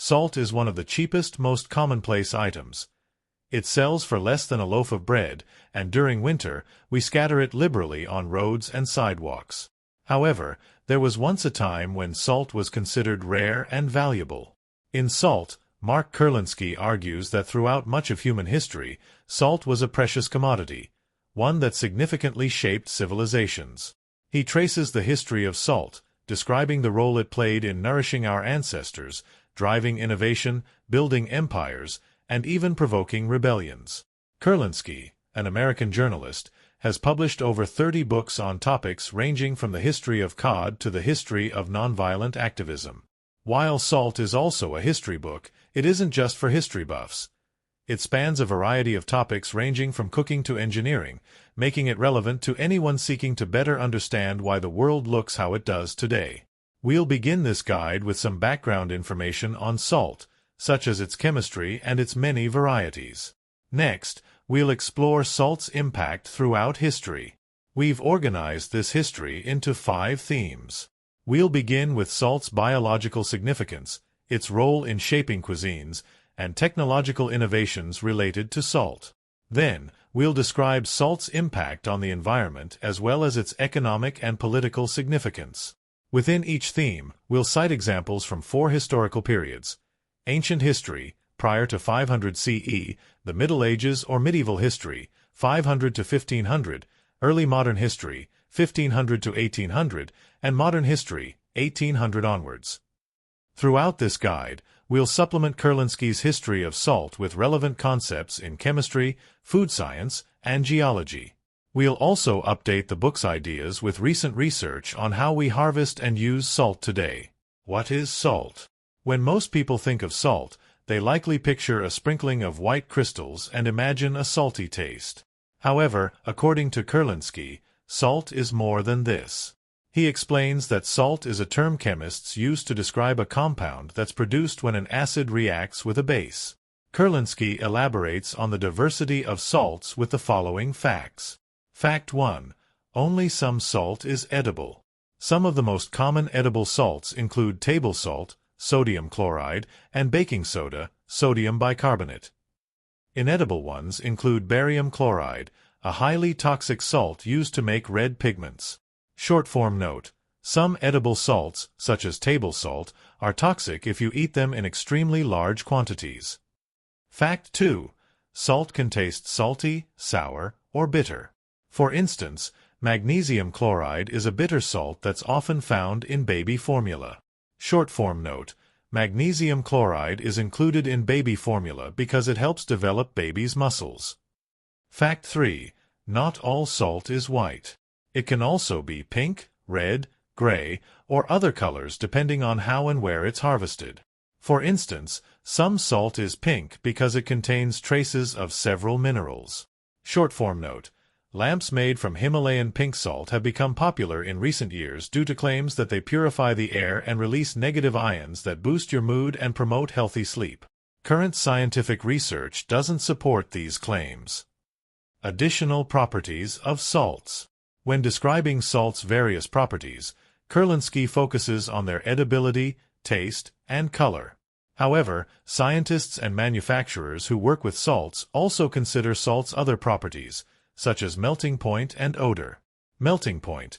Salt is one of the cheapest, most commonplace items. It sells for less than a loaf of bread, and during winter, we scatter it liberally on roads and sidewalks. However, there was once a time when salt was considered rare and valuable. In Salt, Kurlansky argues that throughout much of human history, salt was a precious commodity, one that significantly shaped civilizations. He traces the history of salt, describing the role it played in nourishing our ancestors, driving innovation, building empires, and even provoking rebellions. Kurlansky, an American journalist, has published over 30 books on topics ranging from the history of cod to the history of nonviolent activism. While Salt is also a history book, it isn't just for history buffs. It spans a variety of topics ranging from cooking to engineering, making it relevant to anyone seeking to better understand why the world looks how it does today. We'll begin this guide with some background information on salt, such as its chemistry and its many varieties. Next, we'll explore salt's impact throughout history. We've organized this history into 5 themes. We'll begin with salt's biological significance, its role in shaping cuisines, and technological innovations related to salt. Then, we'll describe salt's impact on the environment as well as its economic and political significance. Within each theme, we'll cite examples from 4 historical periods: ancient history, prior to 500 CE, the Middle Ages or medieval history, 500 to 1500, early modern history, 1500 to 1800, and modern history, 1800 onwards. Throughout this guide, we'll supplement Kurlansky's history of salt with relevant concepts in chemistry, food science, and geology. We'll also update the book's ideas with recent research on how we harvest and use salt today. What is salt? When most people think of salt, they likely picture a sprinkling of white crystals and imagine a salty taste. However, according to Kurlansky, salt is more than this. He explains that salt is a term chemists use to describe a compound that's produced when an acid reacts with a base. Kurlansky elaborates on the diversity of salts with the following facts. Fact 1. Only some salt is edible. Some of the most common edible salts include table salt, sodium chloride, and baking soda, sodium bicarbonate. Inedible ones include barium chloride, a highly toxic salt used to make red pigments. Short-form note: some edible salts, such as table salt, are toxic if you eat them in extremely large quantities. Fact 2. Salt can taste salty, sour, or bitter. For instance, magnesium chloride is a bitter salt that's often found in baby formula. Short-form note: magnesium chloride is included in baby formula because it helps develop baby's muscles. Fact 3. Not all salt is white. It can also be pink, red, gray, or other colors depending on how and where it's harvested. For instance, some salt is pink because it contains traces of several minerals. Short-form note: lamps made from Himalayan pink salt have become popular in recent years due to claims that they purify the air and release negative ions that boost your mood and promote healthy sleep. Current scientific research doesn't support these claims. Additional properties of salts. When describing salt's various properties, Kurlansky focuses on their edibility, taste, and color. However, scientists and manufacturers who work with salts also consider salt's other properties, such as melting point and odor. Melting point.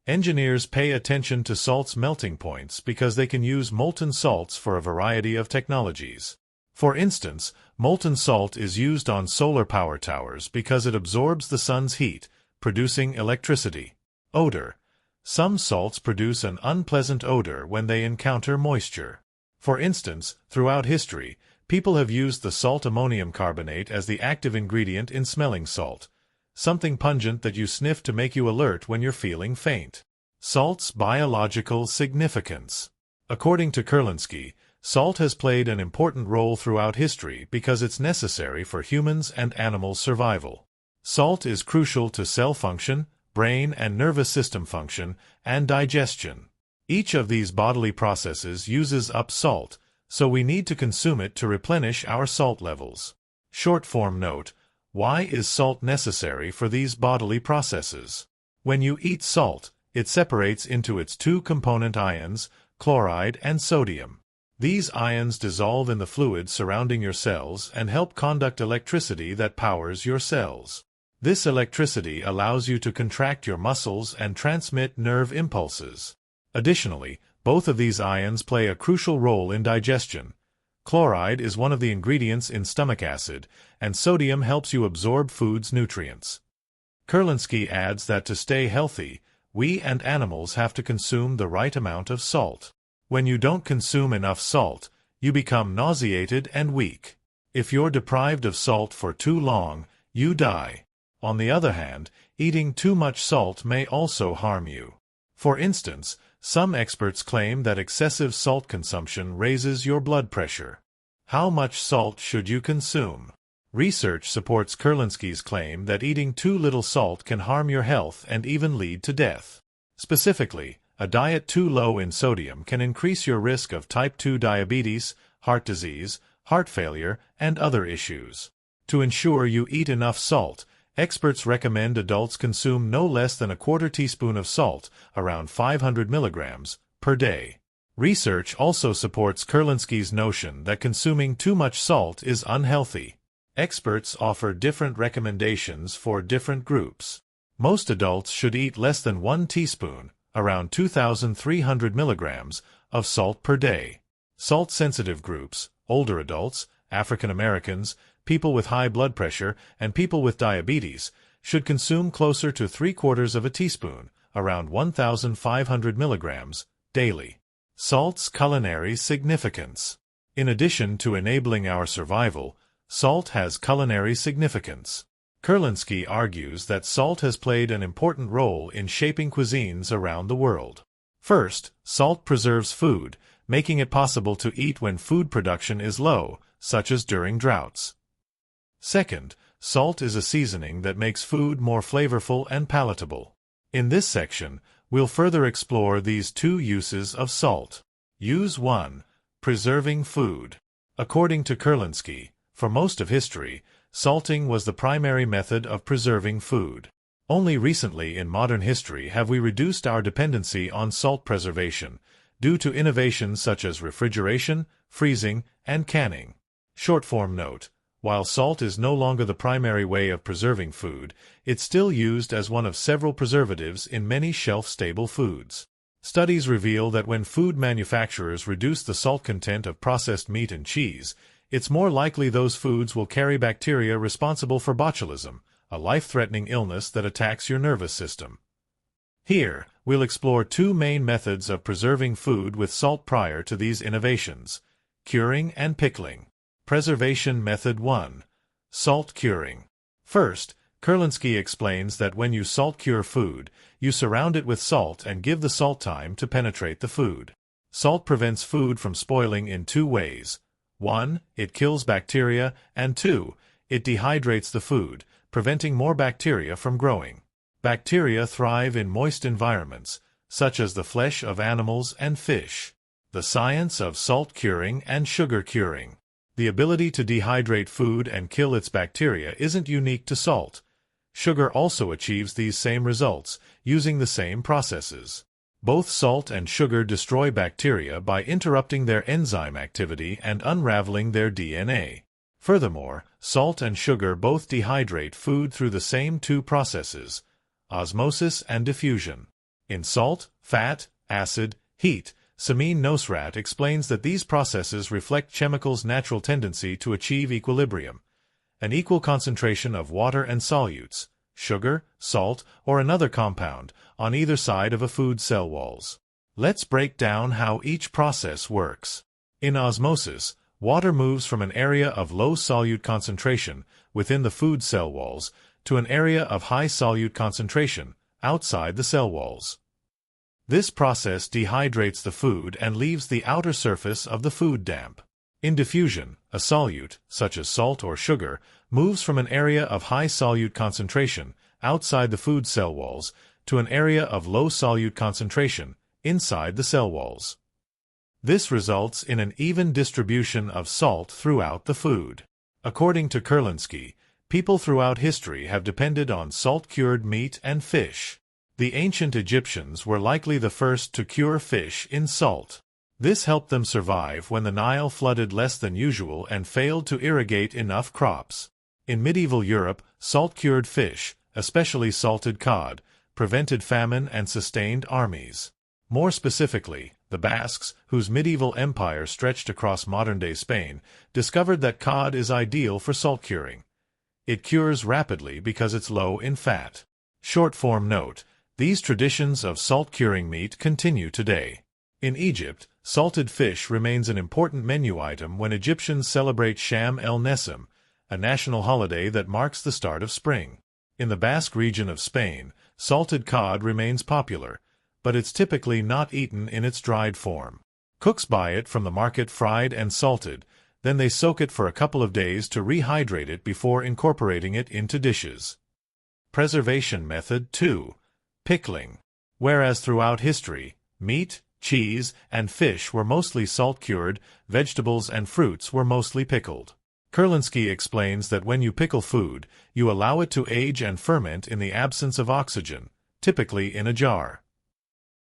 Engineers pay attention to salt's melting points because they can use molten salts for a variety of technologies. For instance, molten salt is used on solar power towers because it absorbs the sun's heat, producing electricity. Odor. Some salts produce an unpleasant odor when they encounter moisture. For instance, throughout history, people have used the salt ammonium carbonate as the active ingredient in smelling salt, something pungent that you sniff to make you alert when you're feeling faint. Salt's biological significance. According to Kurlansky, salt has played an important role throughout history because it's necessary for humans and animals' survival. Salt is crucial to cell function, brain and nervous system function, and digestion. Each of these bodily processes uses up salt, so we need to consume it to replenish our salt levels. Short-form note: why is salt necessary for these bodily processes? When you eat salt, it separates into its 2 component ions, chloride and sodium. These ions dissolve in the fluid surrounding your cells and help conduct electricity that powers your cells. This electricity allows you to contract your muscles and transmit nerve impulses. Additionally, both of these ions play a crucial role in digestion. Chloride is one of the ingredients in stomach acid, and sodium helps you absorb food's nutrients. Kurlansky adds that to stay healthy, we and animals have to consume the right amount of salt. When you don't consume enough salt, you become nauseated and weak. If you're deprived of salt for too long, you die. On the other hand, eating too much salt may also harm you. For instance, some experts claim that excessive salt consumption raises your blood pressure. How much salt should you consume? Research supports Kurlansky's claim that eating too little salt can harm your health and even lead to death. Specifically, a diet too low in sodium can increase your risk of type 2 diabetes, heart disease, heart failure, and other issues. To ensure you eat enough salt, experts recommend adults consume no less than a quarter teaspoon of salt, around 500 milligrams, per day. Research also supports Kurlansky's notion that consuming too much salt is unhealthy. Experts offer different recommendations for different groups. Most adults should eat less than 1 teaspoon, around 2,300 milligrams, of salt per day. Salt-sensitive groups, older adults, African Americans, people with high blood pressure, and people with diabetes, should consume closer to 3/4 of a teaspoon, around 1,500 milligrams, daily. Salt's culinary significance. In addition to enabling our survival, salt has culinary significance. Kurlansky argues that salt has played an important role in shaping cuisines around the world. First, salt preserves food, making it possible to eat when food production is low, such as during droughts. Second, salt is a seasoning that makes food more flavorful and palatable. In this section, we'll further explore these two uses of salt. Use 1. Preserving food. According to Kurlansky, for most of history, salting was the primary method of preserving food. Only recently in modern history have we reduced our dependency on salt preservation, due to innovations such as refrigeration, freezing, and canning. Short-form note: while salt is no longer the primary way of preserving food, it's still used as one of several preservatives in many shelf-stable foods. Studies reveal that when food manufacturers reduce the salt content of processed meat and cheese, it's more likely those foods will carry bacteria responsible for botulism, a life-threatening illness that attacks your nervous system. Here, we'll explore two main methods of preserving food with salt prior to these innovations: curing and pickling. Preservation Method 1. Salt curing. First, Kurlansky explains that when you salt cure food, you surround it with salt and give the salt time to penetrate the food. Salt prevents food from spoiling in two ways. 1. It kills bacteria, and 2. It dehydrates the food, preventing more bacteria from growing. Bacteria thrive in moist environments, such as the flesh of animals and fish. The science of salt curing and sugar curing. The ability to dehydrate food and kill its bacteria isn't unique to salt. Sugar also achieves these same results, using the same processes. Both salt and sugar destroy bacteria by interrupting their enzyme activity and unraveling their DNA. Furthermore, salt and sugar both dehydrate food through the same two processes: osmosis and diffusion. In salt, fat, acid, heat, Samin Nosrat explains that these processes reflect chemicals' natural tendency to achieve equilibrium, an equal concentration of water and solutes, sugar, salt, or another compound, on either side of a food's cell walls. Let's break down how each process works. In osmosis, water moves from an area of low solute concentration within the food cell walls to an area of high solute concentration outside the cell walls. This process dehydrates the food and leaves the outer surface of the food damp. In diffusion, a solute, such as salt or sugar, moves from an area of high solute concentration outside the food cell walls to an area of low solute concentration inside the cell walls. This results in an even distribution of salt throughout the food. According to Kurlansky, people throughout history have depended on salt-cured meat and fish. The ancient Egyptians were likely the first to cure fish in salt. This helped them survive when the Nile flooded less than usual and failed to irrigate enough crops. In medieval Europe, salt-cured fish, especially salted cod, prevented famine and sustained armies. More specifically, the Basques, whose medieval empire stretched across modern-day Spain, discovered that cod is ideal for salt curing. It cures rapidly because it's low in fat. Short-form note: these traditions of salt-curing meat continue today. In Egypt, salted fish remains an important menu item when Egyptians celebrate Sham el-Nessim, a national holiday that marks the start of spring. In the Basque region of Spain, salted cod remains popular, but it's typically not eaten in its dried form. Cooks buy it from the market fried and salted, then they soak it for a couple of days to rehydrate it before incorporating it into dishes. Preservation method 2. Pickling. Whereas throughout history, meat, cheese, and fish were mostly salt-cured, vegetables and fruits were mostly pickled. Kurlansky explains that when you pickle food, you allow it to age and ferment in the absence of oxygen, typically in a jar.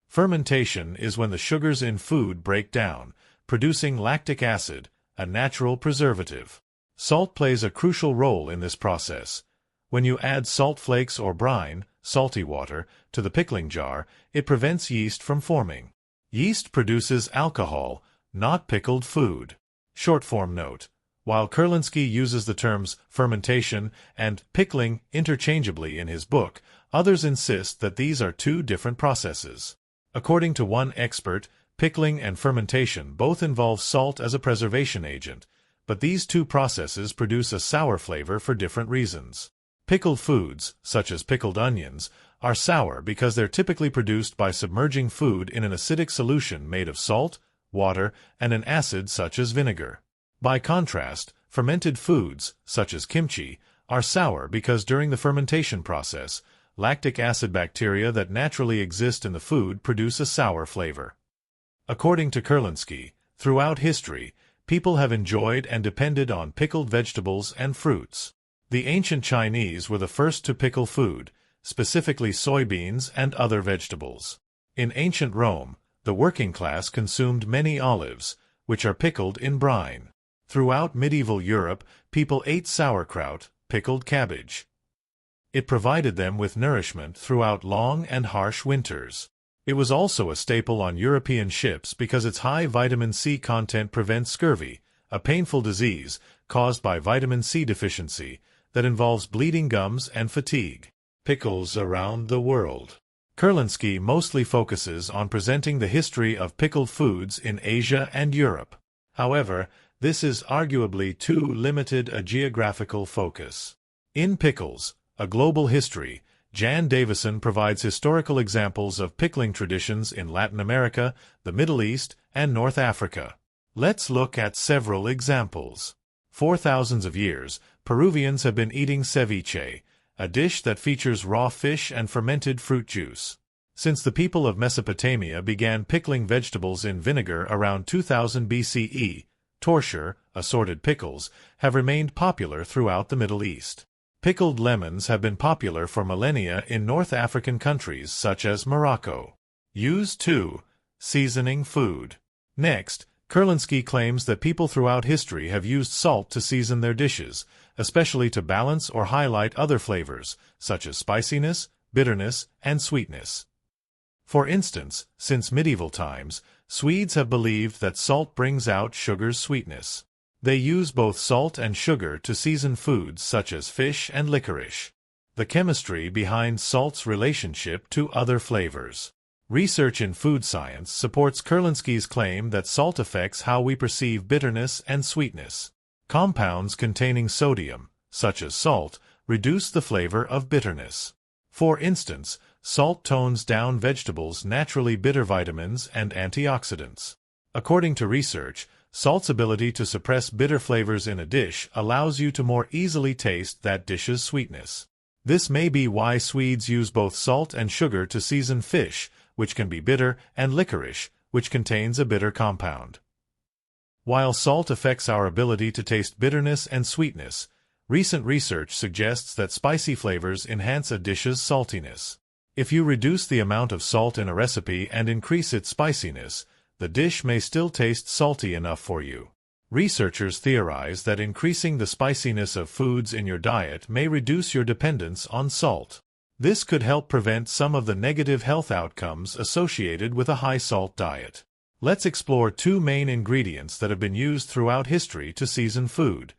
Fermentation is when the sugars in food break down, producing lactic acid, a natural preservative. Salt plays a crucial role in this process. When you add salt flakes or brine, salty water, to the pickling jar, it prevents yeast from forming. Yeast produces alcohol, not pickled food. Short-form note: while Kurlansky uses the terms fermentation and pickling interchangeably in his book, others insist that these are two different processes. According to one expert, pickling and fermentation both involve salt as a preservation agent, but these two processes produce a sour flavor for different reasons. Pickled foods, such as pickled onions, are sour because they're typically produced by submerging food in an acidic solution made of salt, water, and an acid such as vinegar. By contrast, fermented foods, such as kimchi, are sour because during the fermentation process, lactic acid bacteria that naturally exist in the food produce a sour flavor. According to Kurlansky, throughout history, people have enjoyed and depended on pickled vegetables and fruits. The ancient Chinese were the first to pickle food, specifically soybeans and other vegetables. In ancient Rome, the working class consumed many olives, which are pickled in brine. Throughout medieval Europe, people ate sauerkraut, pickled cabbage. It provided them with nourishment throughout long and harsh winters. It was also a staple on European ships because its high vitamin C content prevents scurvy, a painful disease caused by vitamin C deficiency that involves bleeding gums and fatigue. Pickles around the world. Kurlansky mostly focuses on presenting the history of pickled foods in Asia and Europe. However, this is arguably too limited a geographical focus. In Pickles, A Global History, Jan Davison provides historical examples of pickling traditions in Latin America, the Middle East, and North Africa. Let's look at several examples. For thousands of years, Peruvians have been eating ceviche, a dish that features raw fish and fermented fruit juice. Since the people of Mesopotamia began pickling vegetables in vinegar around 2000 BCE, torture, assorted pickles, have remained popular throughout the Middle East. Pickled lemons have been popular for millennia in North African countries such as Morocco. Used to seasoning food. Next, Kurlansky claims that people throughout history have used salt to season their dishes, especially to balance or highlight other flavors, such as spiciness, bitterness, and sweetness. For instance, since medieval times, Swedes have believed that salt brings out sugar's sweetness. They use both salt and sugar to season foods such as fish and licorice. The chemistry behind salt's relationship to other flavors. Research in food science supports Kurlansky's claim that salt affects how we perceive bitterness and sweetness. Compounds containing sodium, such as salt, reduce the flavor of bitterness. For instance, salt tones down vegetables' naturally bitter vitamins and antioxidants. According to research, salt's ability to suppress bitter flavors in a dish allows you to more easily taste that dish's sweetness. This may be why Swedes use both salt and sugar to season fish, which can be bitter, and licorice, which contains a bitter compound. While salt affects our ability to taste bitterness and sweetness, recent research suggests that spicy flavors enhance a dish's saltiness. If you reduce the amount of salt in a recipe and increase its spiciness, the dish may still taste salty enough for you. Researchers theorize that increasing the spiciness of foods in your diet may reduce your dependence on salt. This could help prevent some of the negative health outcomes associated with a high-salt diet. Let's explore two main ingredients that have been used throughout history to season food: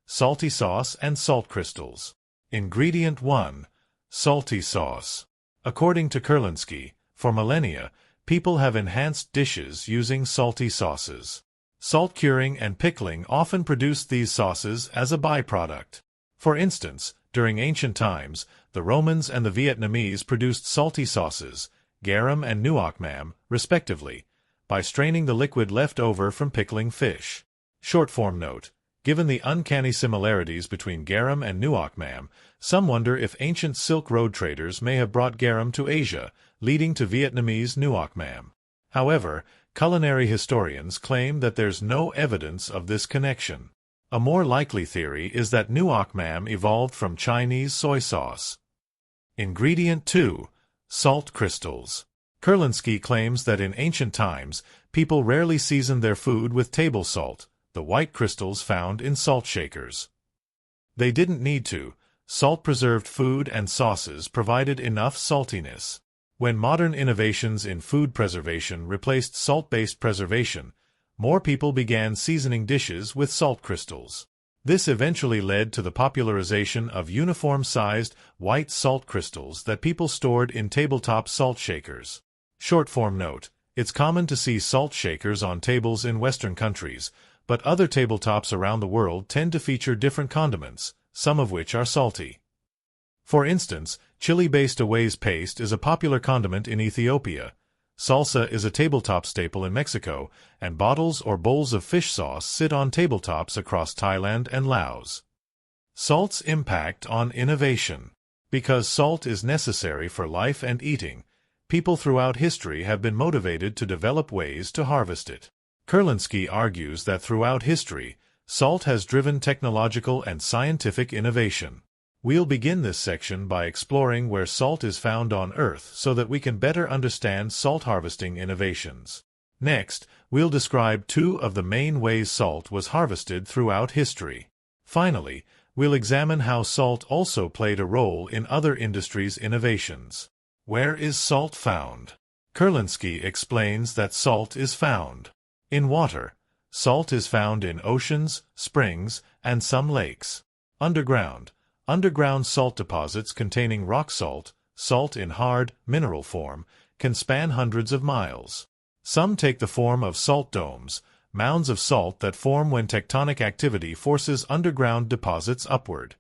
salty sauce and salt crystals. Ingredient 1. Salty sauce. According to Kurlansky, for millennia, people have enhanced dishes using salty sauces. Salt curing and pickling often produced these sauces as a byproduct. For instance, during ancient times, the Romans and the Vietnamese produced salty sauces, garum and nuoc-mam, respectively, by straining the liquid left over from pickling fish. Short-form note: given the uncanny similarities between garum and nuoc-mam, some wonder if ancient Silk Road traders may have brought garum to Asia, leading to Vietnamese nuoc-mam. However, culinary historians claim that there's no evidence of this connection. A more likely theory is that nuoc-mam evolved from Chinese soy sauce. Ingredient 2. Salt crystals. Kurlansky claims that in ancient times, people rarely seasoned their food with table salt, the white crystals found in salt shakers. They didn't need to. Salt-preserved food and sauces provided enough saltiness. When modern innovations in food preservation replaced salt-based preservation, more people began seasoning dishes with salt crystals. This eventually led to the popularization of uniform-sized, white salt crystals that people stored in tabletop salt shakers. Short-form note: it's common to see salt shakers on tables in Western countries, but other tabletops around the world tend to feature different condiments, some of which are salty. For instance, chili-based away's paste is a popular condiment in Ethiopia, salsa is a tabletop staple in Mexico, and bottles or bowls of fish sauce sit on tabletops across Thailand and Laos. Salt's impact on innovation. Because salt is necessary for life and eating, people throughout history have been motivated to develop ways to harvest it. Kurlansky argues that throughout history, salt has driven technological and scientific innovation. We'll begin this section by exploring where salt is found on Earth so that we can better understand salt harvesting innovations. Next, we'll describe two of the main ways salt was harvested throughout history. Finally, we'll examine how salt also played a role in other industries' innovations. Where is salt found? Kurlansky explains that salt is found in water. Salt is found in oceans, springs, and some lakes. Underground. Underground salt deposits containing rock salt, salt in hard, mineral form, can span hundreds of miles. Some take the form of salt domes, mounds of salt that form when tectonic activity forces underground deposits upward.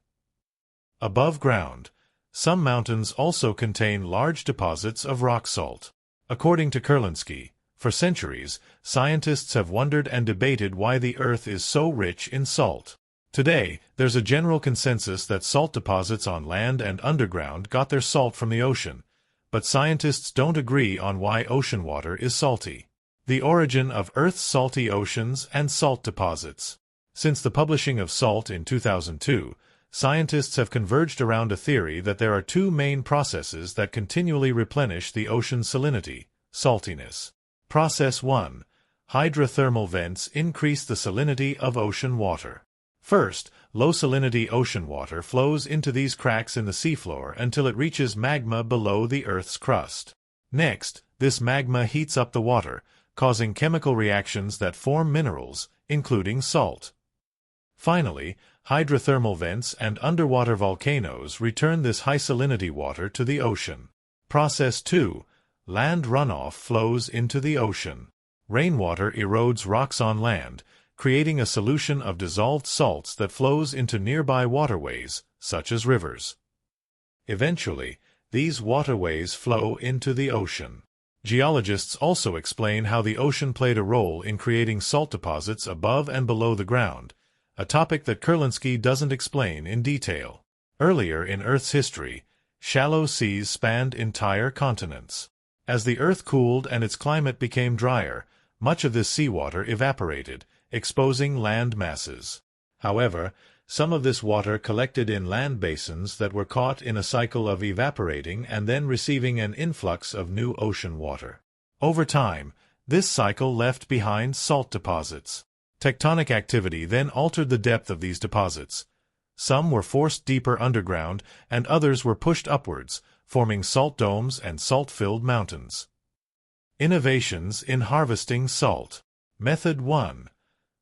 Above ground. Some mountains also contain large deposits of rock salt. According to Kurlansky, for centuries, scientists have wondered and debated why the Earth is so rich in salt. Today, there's a general consensus that salt deposits on land and underground got their salt from the ocean, but scientists don't agree on why ocean water is salty. The origin of Earth's salty oceans and salt deposits. Since the publishing of SALT in 2002, scientists have converged around a theory that there are two main processes that continually replenish the ocean's salinity, saltiness. Process 1. Hydrothermal vents increase the salinity of ocean water. First, low-salinity ocean water flows into these cracks in the seafloor until it reaches magma below the Earth's crust. Next, this magma heats up the water, causing chemical reactions that form minerals, including salt. Finally, hydrothermal vents and underwater volcanoes return this high-salinity water to the ocean. Process 2. Land runoff flows into the ocean. Rainwater erodes rocks on land, creating a solution of dissolved salts that flows into nearby waterways, such as rivers. Eventually, these waterways flow into the ocean. Geologists also explain how the ocean played a role in creating salt deposits above and below the ground, a topic that Kurlansky doesn't explain in detail. Earlier in Earth's history, shallow seas spanned entire continents. As the Earth cooled and its climate became drier, much of this seawater evaporated, exposing land masses. However, some of this water collected in land basins that were caught in a cycle of evaporating and then receiving an influx of new ocean water. Over time, This cycle left behind salt deposits. Tectonic activity then altered the depth of these deposits. Some were forced deeper underground, and others were pushed upwards, forming salt domes and salt-filled mountains. Innovations in harvesting salt. Method 1.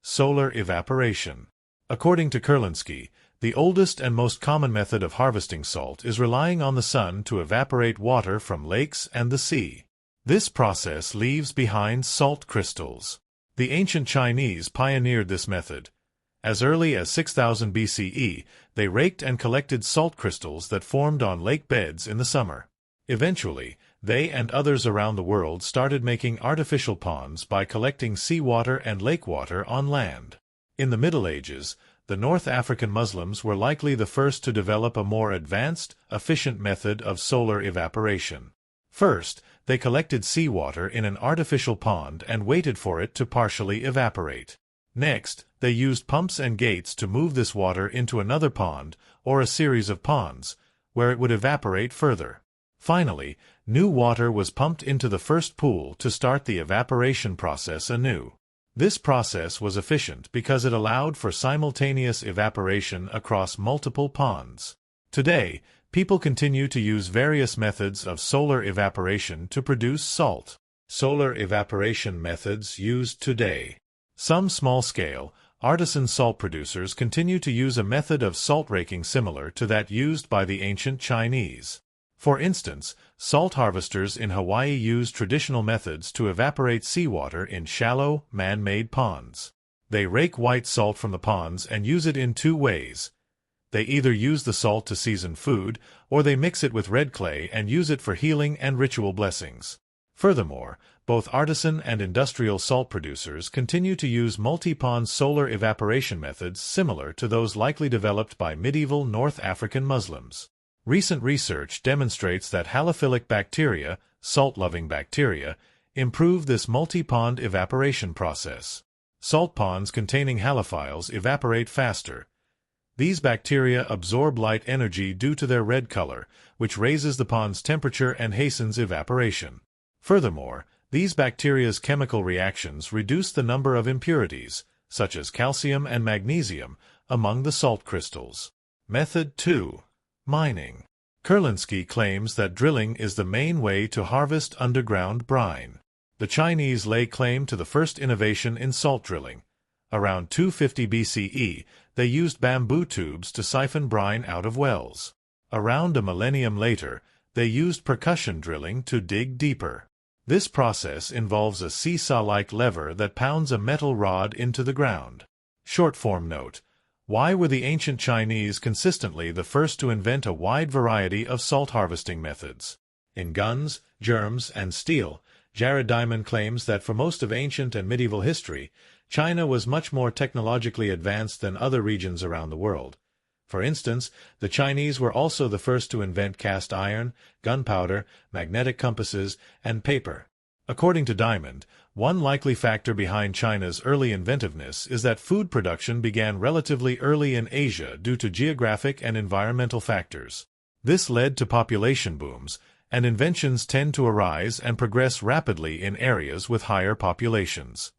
Solar evaporation. According to Kurlansky, the oldest and most common method of harvesting salt is relying on the sun to evaporate water from lakes and the sea. This process leaves behind salt crystals. The ancient Chinese pioneered this method. As early as 6000 BCE, they raked and collected salt crystals that formed on lake beds in the summer. Eventually, they and others around the world started making artificial ponds by collecting seawater and lake water on land. In the Middle Ages, the North African Muslims were likely the first to develop a more advanced, efficient method of solar evaporation. First, they collected seawater in an artificial pond and waited for it to partially evaporate. Next, they used pumps and gates to move this water into another pond, or a series of ponds, where it would evaporate further. Finally, new water was pumped into the first pool to start the evaporation process anew. This process was efficient because it allowed for simultaneous evaporation across multiple ponds. Today, people continue to use various methods of solar evaporation to produce salt. Solar evaporation methods used today. Some small-scale, artisan salt producers continue to use a method of salt raking similar to that used by the ancient Chinese. For instance, salt harvesters in Hawaii use traditional methods to evaporate seawater in shallow, man-made ponds. They rake white salt from the ponds and use it in two ways. They either use the salt to season food, or they mix it with red clay and use it for healing and ritual blessings. Furthermore, both artisan and industrial salt producers continue to use multi-pond solar evaporation methods similar to those likely developed by medieval North African Muslims. Recent research demonstrates that halophilic bacteria, salt-loving bacteria, improve this multi-pond evaporation process. Salt ponds containing halophiles evaporate faster. These bacteria absorb light energy due to their red color, which raises the pond's temperature and hastens evaporation. Furthermore, these bacteria's chemical reactions reduce the number of impurities, such as calcium and magnesium, among the salt crystals. Method 2. Mining. Kurlansky claims that drilling is the main way to harvest underground brine. The Chinese lay claim to the first innovation in salt drilling. Around 250 BCE, they used bamboo tubes to siphon brine out of wells. Around a millennium later, they used percussion drilling to dig deeper. This process involves a seesaw-like lever that pounds a metal rod into the ground. Short-form note: why were the ancient Chinese consistently the first to invent a wide variety of salt harvesting methods? In guns, germs, and steel, Jared Diamond claims that for most of ancient and medieval history, China was much more technologically advanced than other regions around the world. For instance, the Chinese were also the first to invent cast iron, gunpowder, magnetic compasses, and paper. According to Diamond, one likely factor behind China's early inventiveness is that food production began relatively early in Asia due to geographic and environmental factors. This led to population booms, and inventions tend to arise and progress rapidly in areas with higher populations.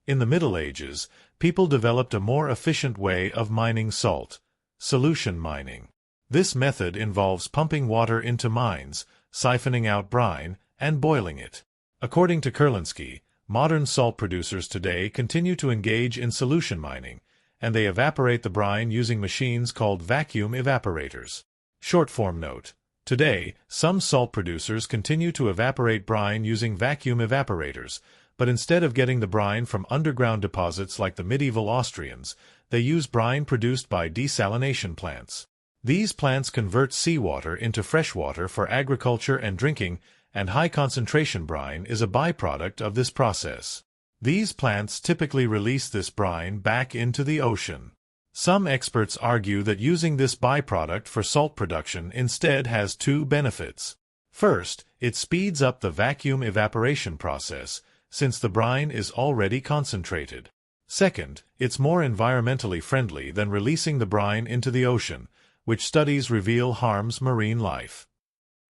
In the Middle Ages, people developed a more efficient way of mining salt: solution mining. This method involves pumping water into mines, siphoning out brine, and boiling it. According to Kurlansky, modern salt producers today continue to engage in solution mining, and they evaporate the brine using machines called vacuum evaporators. Short-form note: today, some salt producers continue to evaporate brine using vacuum evaporators, but instead of getting the brine from underground deposits like the medieval Austrians, they use brine produced by desalination plants. These plants convert seawater into fresh water for agriculture and drinking, and high-concentration brine is a byproduct of this process. These plants typically release this brine back into the ocean. Some experts argue that using this byproduct for salt production instead has two benefits. First, it speeds up the vacuum evaporation process, since the brine is already concentrated. Second, it's more environmentally friendly than releasing the brine into the ocean, which studies reveal harms marine life.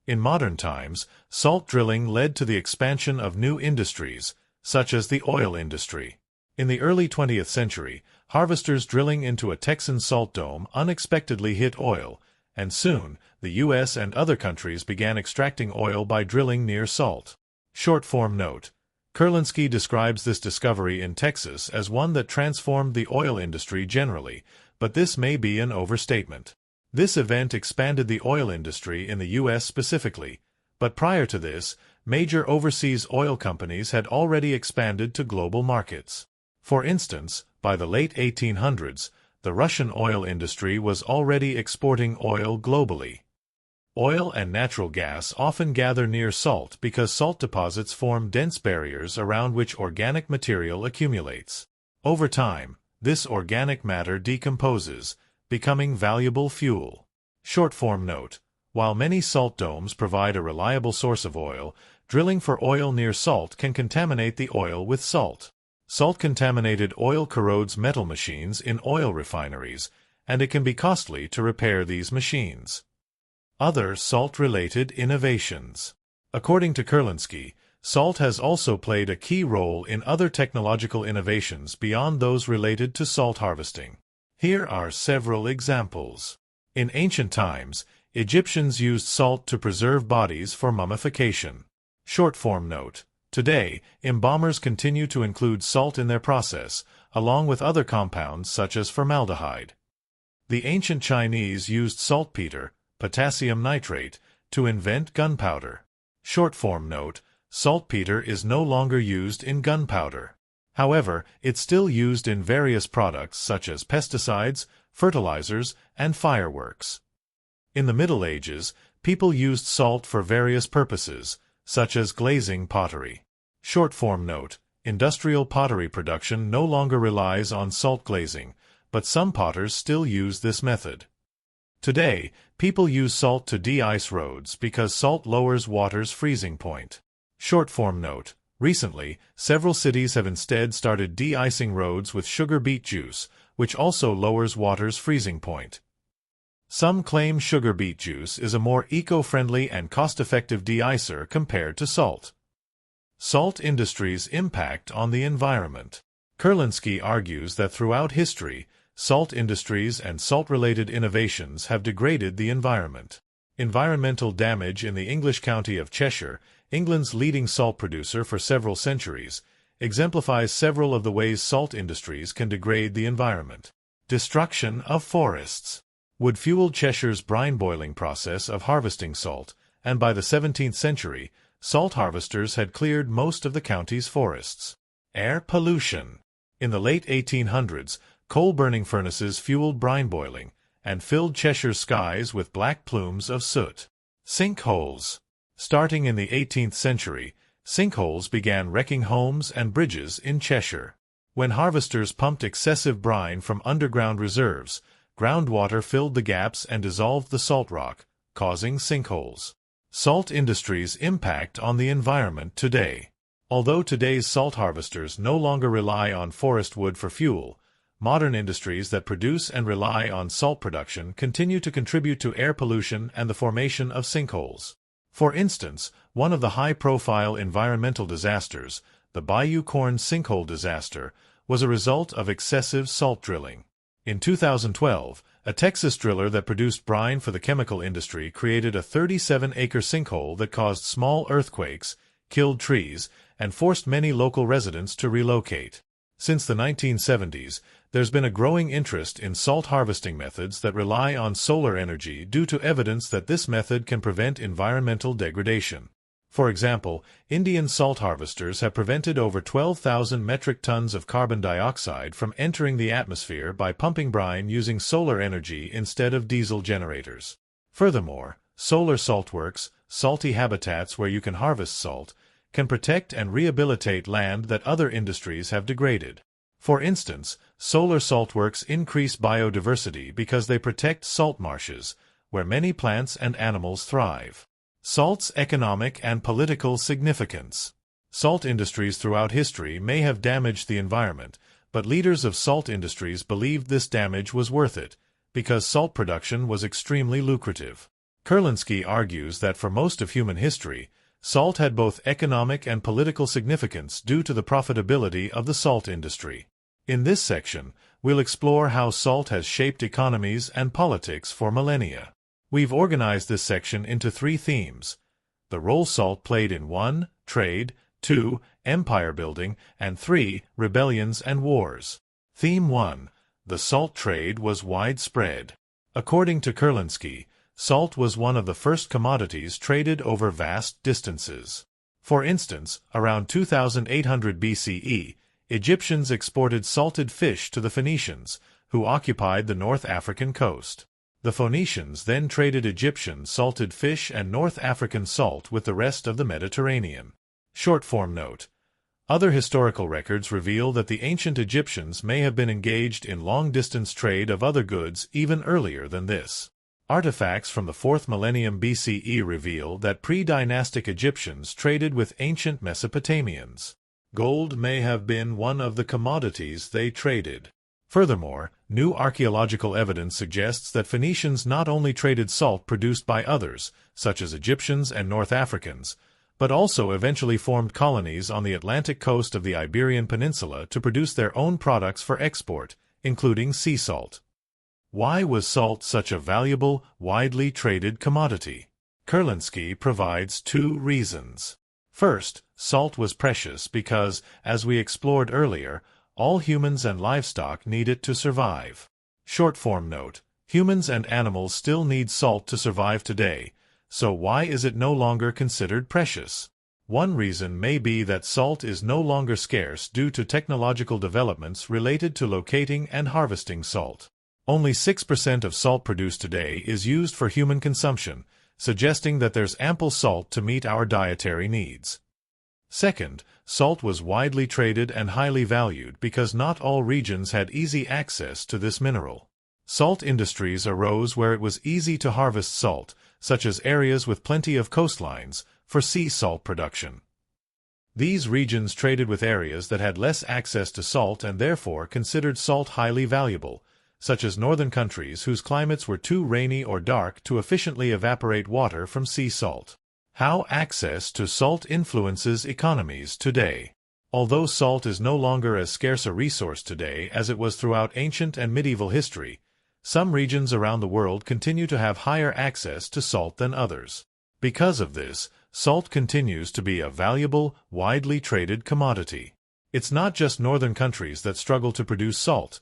In modern times, salt drilling led to the expansion of new industries, such as the oil industry. In the early 20th century, harvesters drilling into a Texan salt dome unexpectedly hit oil, and soon, the U.S. and other countries began extracting oil by drilling near salt. Short-form note. Kurlansky describes this discovery in Texas as one that transformed the oil industry generally, but this may be an overstatement. This event expanded the oil industry in the U.S. specifically, but prior to this, major overseas oil companies had already expanded to global markets. For instance, by the late 1800s, the Russian oil industry was already exporting oil globally. Oil and natural gas often gather near salt because salt deposits form dense barriers around which organic material accumulates. Over time, this organic matter decomposes, becoming valuable fuel. Short-form note. While many salt domes provide a reliable source of oil, drilling for oil near salt can contaminate the oil with salt. Salt-contaminated oil corrodes metal machines in oil refineries, and it can be costly to repair these machines. Other salt-related innovations. According to Kurlansky, salt has also played a key role in other technological innovations beyond those related to salt harvesting. Here are several examples. In ancient times, Egyptians used salt to preserve bodies for mummification. Short-form note. Today, embalmers continue to include salt in their process, along with other compounds such as formaldehyde. The ancient Chinese used saltpeter, potassium nitrate, to invent gunpowder. Short-form note, saltpeter is no longer used in gunpowder. However, it's still used in various products such as pesticides, fertilizers, and fireworks. In the Middle Ages, people used salt for various purposes, such as glazing pottery. Short-form note, industrial pottery production no longer relies on salt glazing, but some potters still use this method. Today, people use salt to de-ice roads because salt lowers water's freezing point. Short-form note, recently, several cities have instead started de-icing roads with sugar beet juice, which also lowers water's freezing point. Some claim sugar beet juice is a more eco-friendly and cost-effective de-icer compared to salt. Salt industry's impact on the environment. Kurlansky argues that throughout history, salt industries and salt-related innovations have degraded the environment. Environmental damage in the English county of Cheshire, England's leading salt producer for several centuries, exemplifies several of the ways salt industries can degrade the environment. Destruction of forests. Wood fueled Cheshire's brine boiling process of harvesting salt, and by the 17th century, salt harvesters had cleared most of the county's forests. Air pollution. In the late 1800s, coal-burning furnaces fueled brine boiling, and filled Cheshire's skies with black plumes of soot. Sinkholes. Starting in the 18th century, sinkholes began wrecking homes and bridges in Cheshire. When harvesters pumped excessive brine from underground reserves, groundwater filled the gaps and dissolved the salt rock, causing sinkholes. Salt industry's impact on the environment today. Although today's salt harvesters no longer rely on forest wood for fuel, modern industries that produce and rely on salt production continue to contribute to air pollution and the formation of sinkholes. For instance, one of the high-profile environmental disasters, the Bayou Corn sinkhole disaster, was a result of excessive salt drilling. In 2012, a Texas driller that produced brine for the chemical industry created a 37-acre sinkhole that caused small earthquakes, killed trees, and forced many local residents to relocate. Since the 1970s, there's been a growing interest in salt harvesting methods that rely on solar energy due to evidence that this method can prevent environmental degradation. For example, Indian salt harvesters have prevented over 12,000 metric tons of carbon dioxide from entering the atmosphere by pumping brine using solar energy instead of diesel generators. Furthermore, solar saltworks, salty habitats where you can harvest salt, can protect and rehabilitate land that other industries have degraded. For instance, solar saltworks increase biodiversity because they protect salt marshes, where many plants and animals thrive. Salt's economic and political significance. Salt industries throughout history may have damaged the environment, but leaders of salt industries believed this damage was worth it, because salt production was extremely lucrative. Kurlansky argues that for most of human history, Salt had both economic and political significance due to the profitability of the salt industry. In this section, we'll explore how salt has shaped economies and politics for millennia. We've organized this section into 3 themes: the role salt played in 1. Trade, 2. Empire building, and 3. Rebellions and wars. Theme 1. The salt trade was widespread. According to Kurlansky, salt was one of the first commodities traded over vast distances. For instance, around 2800 BCE, Egyptians exported salted fish to the Phoenicians, who occupied the North African coast. The Phoenicians then traded Egyptian salted fish and North African salt with the rest of the Mediterranean. Short form note: other historical records reveal that the ancient Egyptians may have been engaged in long-distance trade of other goods even earlier than this. Artifacts from the 4th millennium BCE reveal that pre-dynastic Egyptians traded with ancient Mesopotamians. Gold may have been one of the commodities they traded. Furthermore, new archaeological evidence suggests that Phoenicians not only traded salt produced by others, such as Egyptians and North Africans, but also eventually formed colonies on the Atlantic coast of the Iberian Peninsula to produce their own products for export, including sea salt. Why was salt such a valuable, widely traded commodity? Kurlansky provides 2 reasons. First, salt was precious because, as we explored earlier, all humans and livestock need it to survive. Short form note: humans and animals still need salt to survive today, so why is it no longer considered precious? One reason may be that salt is no longer scarce due to technological developments related to locating and harvesting salt. Only 6% of salt produced today is used for human consumption, suggesting that there's ample salt to meet our dietary needs. Second, salt was widely traded and highly valued because not all regions had easy access to this mineral. Salt industries arose where it was easy to harvest salt, such as areas with plenty of coastlines, for sea salt production. These regions traded with areas that had less access to salt and therefore considered salt highly valuable, such as northern countries whose climates were too rainy or dark to efficiently evaporate water from sea salt. How access to salt influences economies today. Although salt is no longer as scarce a resource today as it was throughout ancient and medieval history, some regions around the world continue to have higher access to salt than others. Because of this, salt continues to be a valuable, widely traded commodity. It's not just northern countries that struggle to produce salt.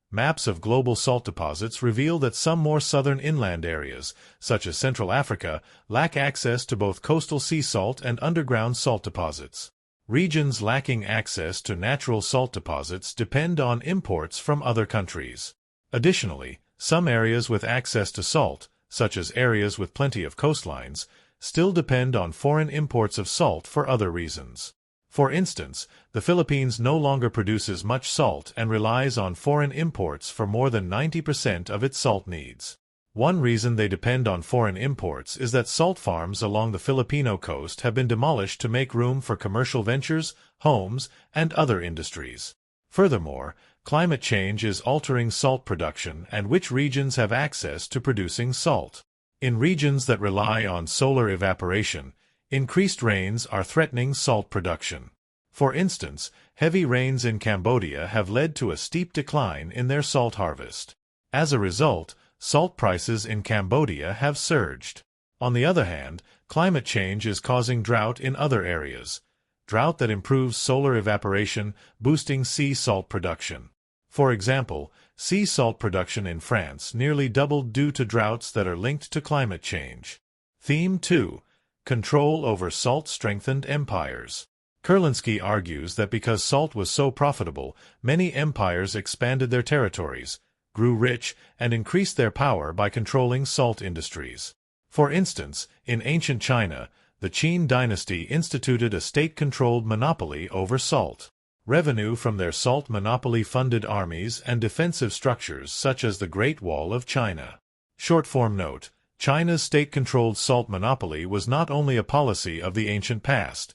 Maps of global salt deposits reveal that some more southern inland areas, such as Central Africa, lack access to both coastal sea salt and underground salt deposits. Regions lacking access to natural salt deposits depend on imports from other countries. Additionally, some areas with access to salt, such as areas with plenty of coastlines, still depend on foreign imports of salt for other reasons. For instance, the Philippines no longer produces much salt and relies on foreign imports for more than 90% of its salt needs. One reason they depend on foreign imports is that salt farms along the Filipino coast have been demolished to make room for commercial ventures, homes, and other industries. Furthermore, climate change is altering salt production and which regions have access to producing salt. In regions that rely on solar evaporation, increased rains are threatening salt production. For instance, heavy rains in Cambodia have led to a steep decline in their salt harvest. As a result, salt prices in Cambodia have surged. On the other hand, climate change is causing drought in other areas. Drought that improves solar evaporation, boosting sea salt production. For example, sea salt production in France nearly doubled due to droughts that are linked to climate change. Theme 2. Control over salt strengthened empires. Kurlansky argues that because salt was so profitable, many empires expanded their territories, grew rich, and increased their power by controlling salt industries. For instance, in ancient China, the Qin dynasty instituted a state-controlled monopoly over salt. Revenue from their salt monopoly funded armies and defensive structures such as the Great Wall of China. Short-form note: China's state-controlled salt monopoly was not only a policy of the ancient past.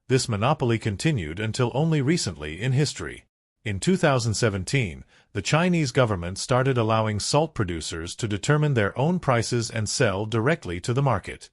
This monopoly continued until only recently in history. In 2017, the Chinese government started allowing salt producers to determine their own prices and sell directly to the market.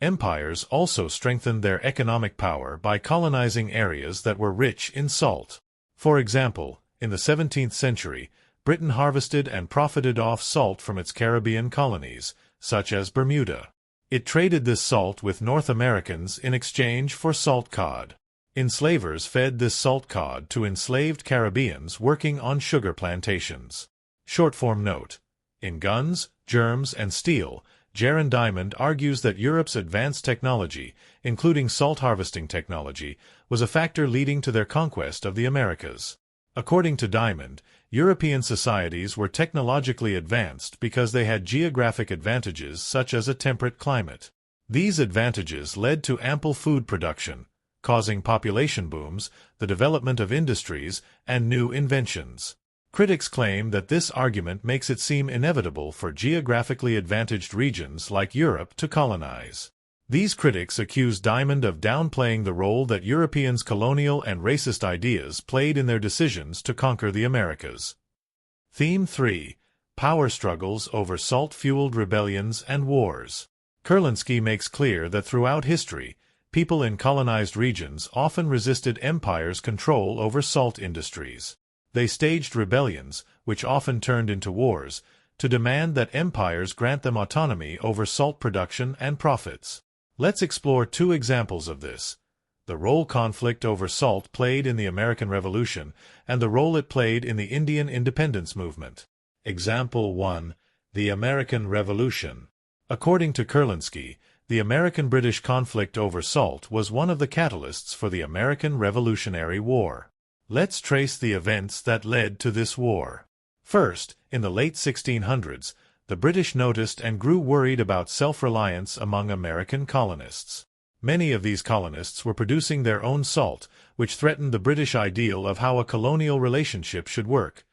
Empires also strengthened their economic power by colonizing areas that were rich in salt. For example, in the 17th century, Britain harvested and profited off salt from its Caribbean colonies, such as Bermuda. It traded this salt with North Americans in exchange for salt cod. Enslavers fed this salt cod to enslaved Caribbeans working on sugar plantations. Short-form note. In Guns, Germs, and Steel, Jaron Diamond argues that Europe's advanced technology, including salt harvesting technology, was a factor leading to their conquest of the Americas. According to Diamond, European societies were technologically advanced because they had geographic advantages such as a temperate climate. These advantages led to ample food production, causing population booms, the development of industries, and new inventions. Critics claim that this argument makes it seem inevitable for geographically advantaged regions like Europe to colonize. These critics accuse Diamond of downplaying the role that Europeans' colonial and racist ideas played in their decisions to conquer the Americas. Theme 3. Power struggles over salt-fueled rebellions and wars. Kurlansky makes clear that throughout history, people in colonized regions often resisted empires' control over salt industries. They staged rebellions, which often turned into wars, to demand that empires grant them autonomy over salt production and profits. Let's explore two examples of this: the role conflict over salt played in the American Revolution and the role it played in the Indian independence movement. Example 1. The American Revolution. According to Kurlansky, the American-British conflict over salt was one of the catalysts for the American Revolutionary War. Let's trace the events that led to this war. First, in the late 1600s, the British noticed and grew worried about self-reliance among American colonists. Many of these colonists were producing their own salt, which threatened the British ideal of how a colonial relationship should work,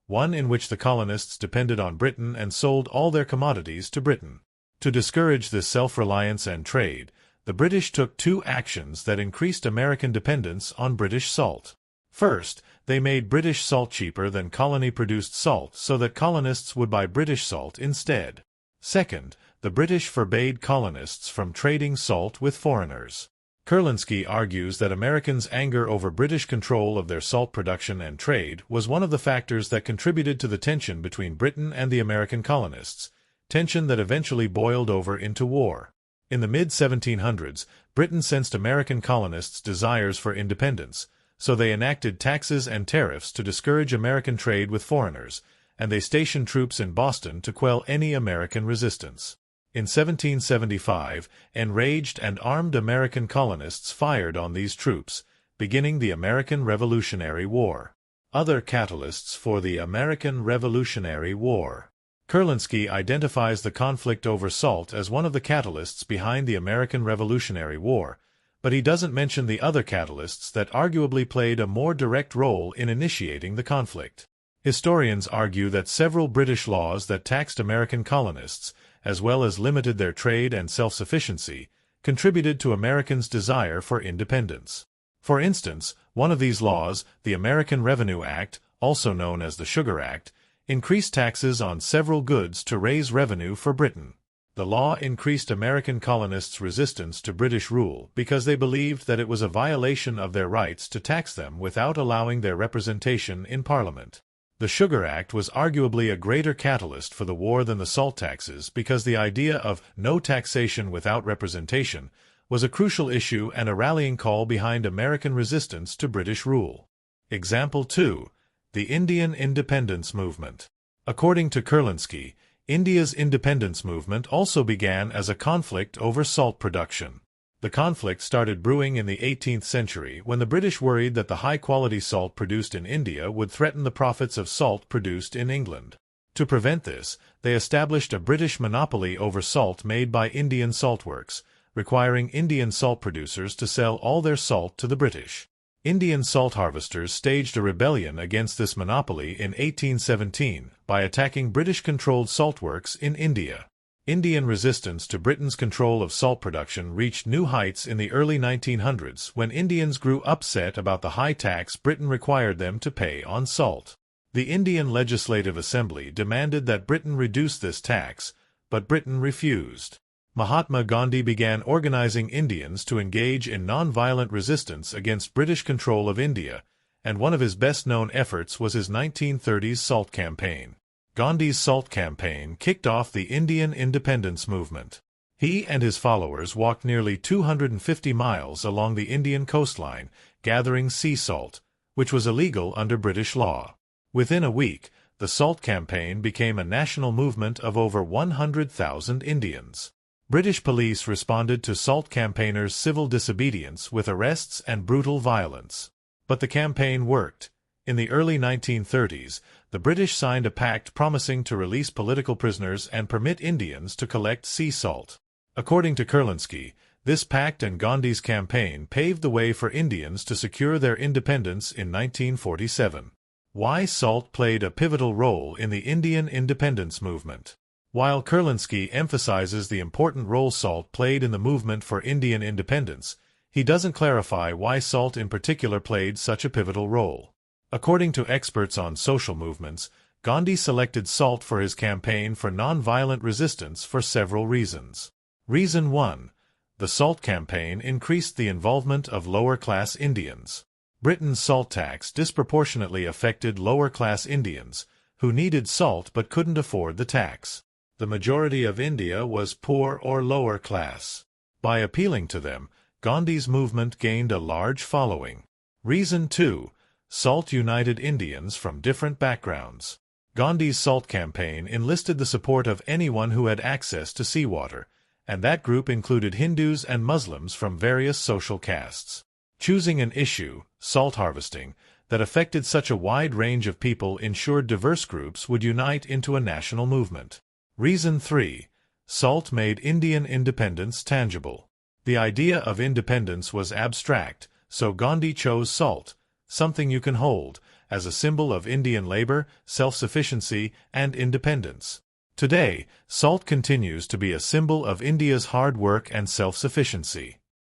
one in which the colonists depended on Britain and sold all their commodities to Britain. To discourage this self-reliance and trade, the British took two actions that increased American dependence on British salt. First, they made British salt cheaper than colony-produced salt so that colonists would buy British salt instead. Second, the British forbade colonists from trading salt with foreigners. Kurlansky argues that Americans' anger over British control of their salt production and trade was one of the factors that contributed to the tension between Britain and the American colonists, tension that eventually boiled over into war. In the mid-1700s, Britain sensed American colonists' desires for independence, so they enacted taxes and tariffs to discourage American trade with foreigners, and they stationed troops in Boston to quell any American resistance. In 1775, enraged and armed American colonists fired on these troops, beginning the American Revolutionary War. Other catalysts for the American Revolutionary War. Kurlansky identifies the conflict over salt as one of the catalysts behind the American Revolutionary War, but he doesn't mention the other catalysts that arguably played a more direct role in initiating the conflict. Historians argue that several British laws that taxed American colonists, as well as limited their trade and self-sufficiency, contributed to Americans' desire for independence. For instance, one of these laws, the American Revenue Act, also known as the Sugar Act, increased taxes on several goods to raise revenue for Britain. The law increased American colonists' resistance to British rule because they believed that it was a violation of their rights to tax them without allowing their representation in Parliament. The Sugar Act was arguably a greater catalyst for the war than the salt taxes because the idea of no taxation without representation was a crucial issue and a rallying call behind American resistance to British rule. Example 2. The Indian Independence Movement. According to Kurlansky, India's independence movement also began as a conflict over salt production. The conflict started brewing in the 18th century when the British worried that the high-quality salt produced in India would threaten the profits of salt produced in England. To prevent this, they established a British monopoly over salt made by Indian saltworks, requiring Indian salt producers to sell all their salt to the British. Indian salt harvesters staged a rebellion against this monopoly in 1817 by attacking British-controlled saltworks in India. Indian resistance to Britain's control of salt production reached new heights in the early 1900s when Indians grew upset about the high tax Britain required them to pay on salt. The Indian Legislative Assembly demanded that Britain reduce this tax, but Britain refused. Mahatma Gandhi began organizing Indians to engage in non-violent resistance against British control of India, and one of his best-known efforts was his 1930s Salt Campaign. Gandhi's Salt Campaign kicked off the Indian independence movement. He and his followers walked nearly 250 miles along the Indian coastline, gathering sea salt, which was illegal under British law. Within a week, the Salt Campaign became a national movement of over 100,000 Indians. British police responded to Salt campaigners' civil disobedience with arrests and brutal violence. But the campaign worked. In the early 1930s, the British signed a pact promising to release political prisoners and permit Indians to collect sea salt. According to Kurlansky, this pact and Gandhi's campaign paved the way for Indians to secure their independence in 1947. Why salt played a pivotal role in the Indian independence movement. While Kurlansky emphasizes the important role salt played in the movement for Indian independence, he doesn't clarify why salt in particular played such a pivotal role. According to experts on social movements, Gandhi selected salt for his campaign for non-violent resistance for several reasons. Reason 1. The Salt Campaign increased the involvement of lower-class Indians. Britain's salt tax disproportionately affected lower-class Indians, who needed salt but couldn't afford the tax. The majority of India was poor or lower class. By appealing to them, Gandhi's movement gained a large following. Reason 2. Salt united Indians from different backgrounds. Gandhi's Salt Campaign enlisted the support of anyone who had access to seawater, and that group included Hindus and Muslims from various social castes. Choosing an issue, salt harvesting, that affected such a wide range of people ensured diverse groups would unite into a national movement. Reason 3. Salt made Indian independence tangible. The idea of independence was abstract, so Gandhi chose salt, something you can hold, as a symbol of Indian labor, self-sufficiency, and independence. Today, salt continues to be a symbol of India's hard work and self-sufficiency.